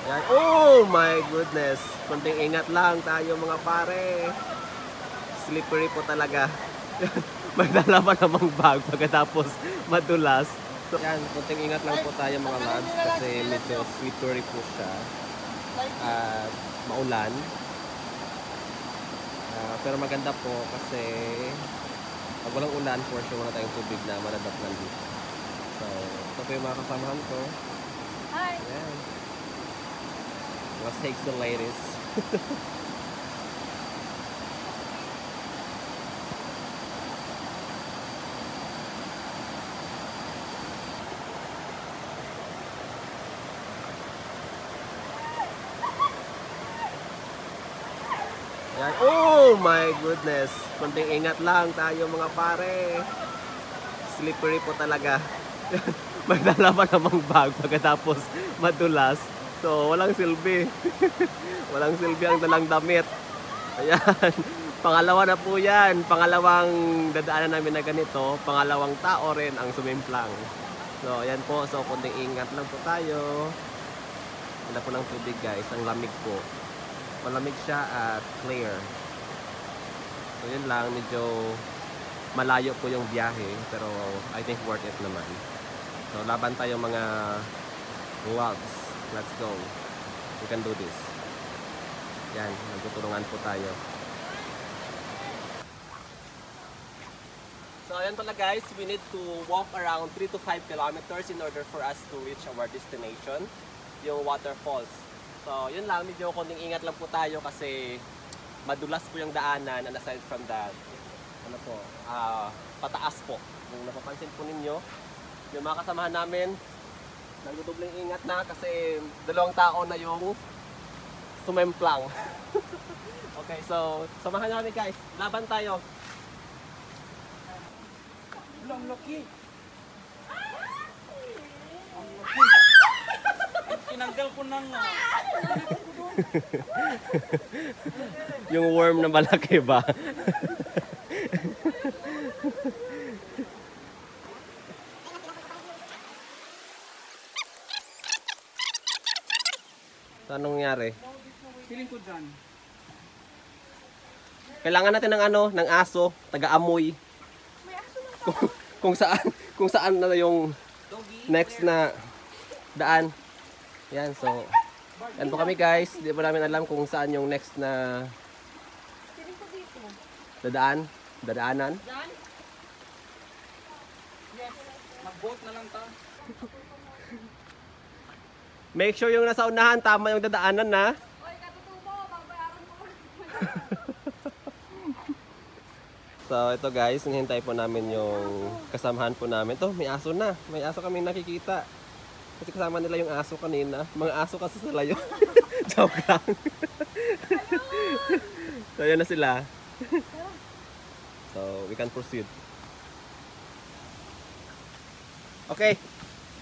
Yan. Oh my goodness. Kunting ingat lang tayo mga pare. Slippery po talaga. May dala pa namang bag pagkatapos madulas. So, yan, kunting ingat lang po tayo mga lads kasi medyo slippery po siya. At maulan. Pero maganda po kasi pag walang ulan, for sure wala tayong tubig na manadaplan dito. So, ito po yung mga kasamahan ko. Hi! Ayan. Mga sexy ladies. Ayan. Oh my goodness. Kunting ingat lang tayo mga pare. Slippery po talaga. May dala pa namang bag pagkatapos madulas. So walang silbi. Walang silbi ang dalang damit. Ayan. Pangalawa na po yan. Pangalawang dadaanan namin na ganito. Pangalawang tao rin ang sumimplang. So ayan po. So kunting ingat lang po tayo. Wala po ng tubig guys. Ang lamig po. Malamig siya at clear. So yun lang, medyo malayo po yung biyahe pero I think worth it naman. So laban tayo mga vlogs. Let's go. We can do this. Yan, nagtutulungan po tayo. So ayan pala guys, we need to walk around 3 to 5 kilometers in order for us to reach our destination, yung waterfalls. So, yun lang, medyo konting ingat lang po tayo kasi madulas po yung daanan and aside from that, ano po, pataas po. Kung napapansin po ninyo, yung mga kasamahan namin, nagdudubling ingat na kasi dalawang tao na yung sumemplang. Okay, so, samahan namin guys. Laban tayo. Ang laki. Tinanggal ko ng Yung worm na malaki ba? So, anong nangyari? feeling ko dyan. Kailangan natin ng ano, ng aso, taga-amoy. Kung saan na yung next na daan. Yan, so yan po kami guys. Di pa namin alam kung saan yung next na dadaanan. Yes, mag-boat na lang ta. Make sure yung nasa unahan tama yung dadaanan na. Oy, katutubo, babayaran mo. So ito guys, hinihintay po namin yung kasamahan po namin. Ito, may aso na. May aso kami nakikita. Kasi kasama nila yung aso kanina. Mga aso kasi sila yun. Joke lang. So yun na sila. So we can proceed. Okay,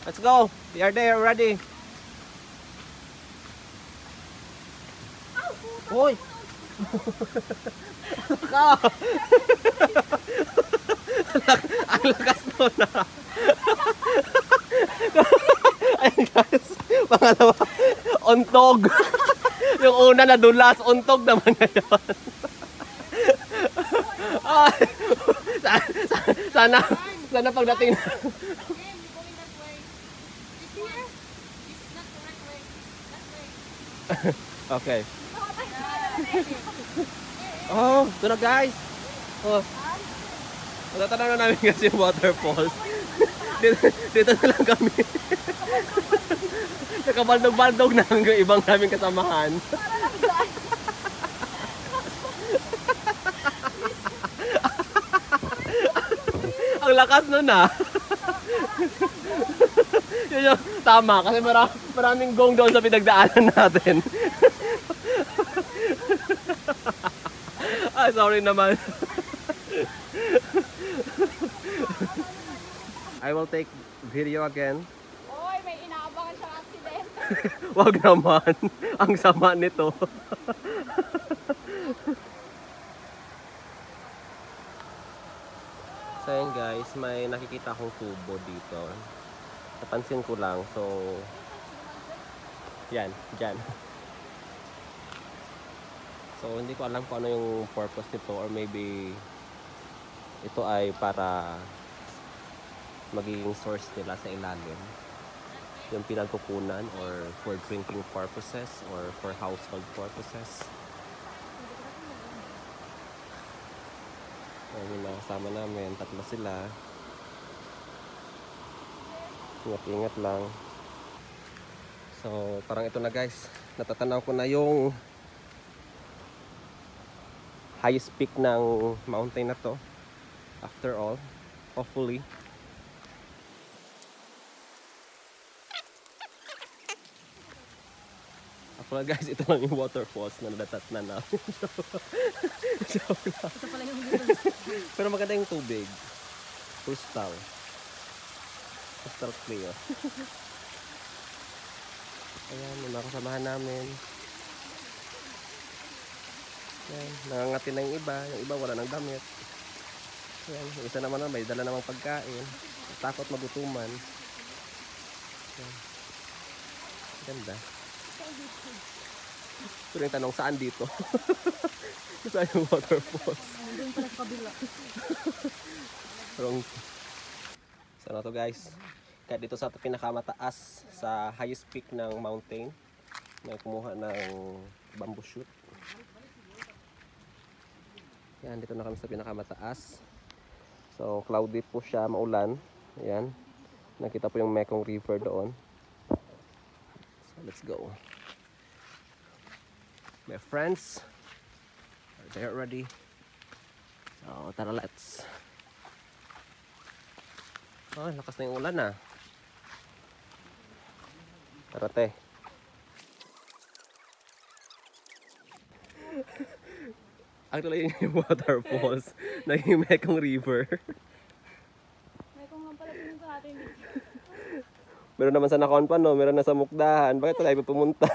let's go. We are there, ready. Hoy! Ka! Ang lakas mo na. Ayun guys, pangalawa, untog. Yung una nadulas, untog naman ngayon. Ay, sana pagdating na. Okay. Oh, ito na guys. Oh. Matatanaw na namin kasi yung waterfalls. dito na lang kami. Nakabaldog-baldog na ang ibang naming kasamahan. Ang lakas nun ah. Yun yung tama kasi maraming gong doon sa pinagdaanan natin. Ay, sorry naman. I will take video again. Oy, may inaabangan siyang accident. Wag naman. Ang sama nito. So yun guys, may nakikita akong tubo dito. Napansin ko lang. So Yan, dyan. So, hindi ko alam kung ano yung purpose nito or maybe ito ay para magiging source nila sa ilalim. Yung pinagkukunan or for drinking purposes or for household purposes. Ayun yung nakasama namin. Tatlo sila. Ingat-ingat lang. So, parang ito na guys. Natatanaw ko na yung highest peak ng mountain na to. After all, hopefully. Ako lang guys, ito lang yung waterfalls na nadatatnan namin. Joke lang. Ito pala yung Pero maganda yung tubig. Crystal. Crystal clear. Ayan, yung mga kasamahan namin. Ayan, nangangati na yung iba wala nang damit. Ayan, yung isa naman may dala namang pagkain. Takot magutuman. Ayan. Ganda. Pero yung tanong, saan dito? Saan yung waterfalls? Doon pala sa kabila. Wrong. So na to guys. Kaya dito sa pinakamataas sa highest peak ng mountain. May kumuha ng bamboo shoot. Yan, dito na kami sa pinakamataas. So cloudy po siya, maulan. Ayan. Nakita po yung Mekong River doon. So let's go. My friends are there already. So tara, let's. Oh, lakas na yung ulan ah. Tara te. Actually yung waterfalls naging Mekong River. May kung lang pala pinunta natin dito. Meron naman sa Nakonpan, no? Meron na sa Mukdahan. Bakit tayo pumunta?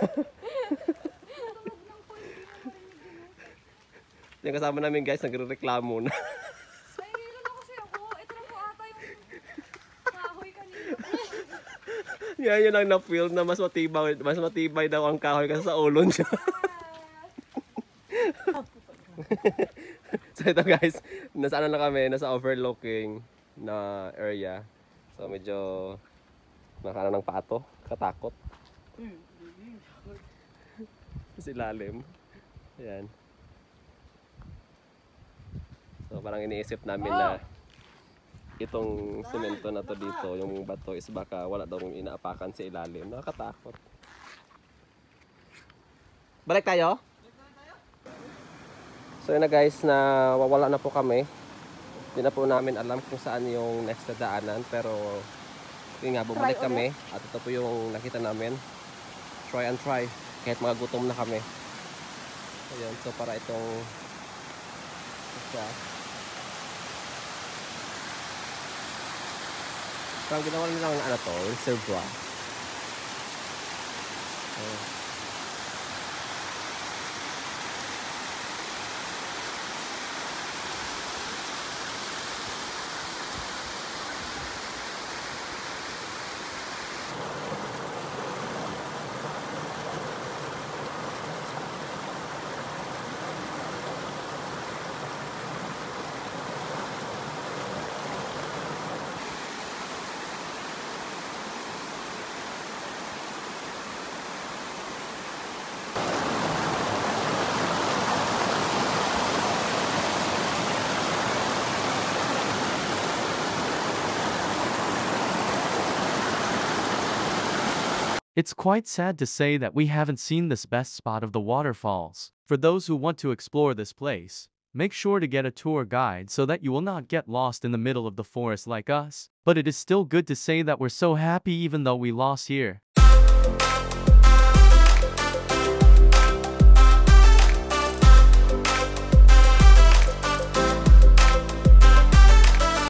Yung kasama namin guys, nagre-reklamo na. Ay, nilala kasi ako. Ito na po ata yung kahoy kanina. Yan yun ang na-feel na mas matibay daw ang kahoy kasi sa ulon siya. So ito guys, nasa ano na kami, nasa overlooking na area. So medyo nakana ng pato, katakot. Sa ilalim. Ayan. So parang iniisip namin na itong semento na to dito, yung bato is baka wala daw inaapakan sa ilalim. Nakakatakot. Balik tayo? So yun na guys, na wawala na po kami. Hindi na po namin alam kung saan yung next na daanan. Pero yun nga, bumalik kami. At ito po yung nakita namin. Try and try. Kahit mga gutom na kami. Ayun, so para itong siya. Parang ginawa nila ng ano to, reservoir. It's quite sad to say that we haven't seen this best spot of the waterfalls. For those who want to explore this place, make sure to get a tour guide so that you will not get lost in the middle of the forest like us. But it is still good to say that we're so happy even though we lost here.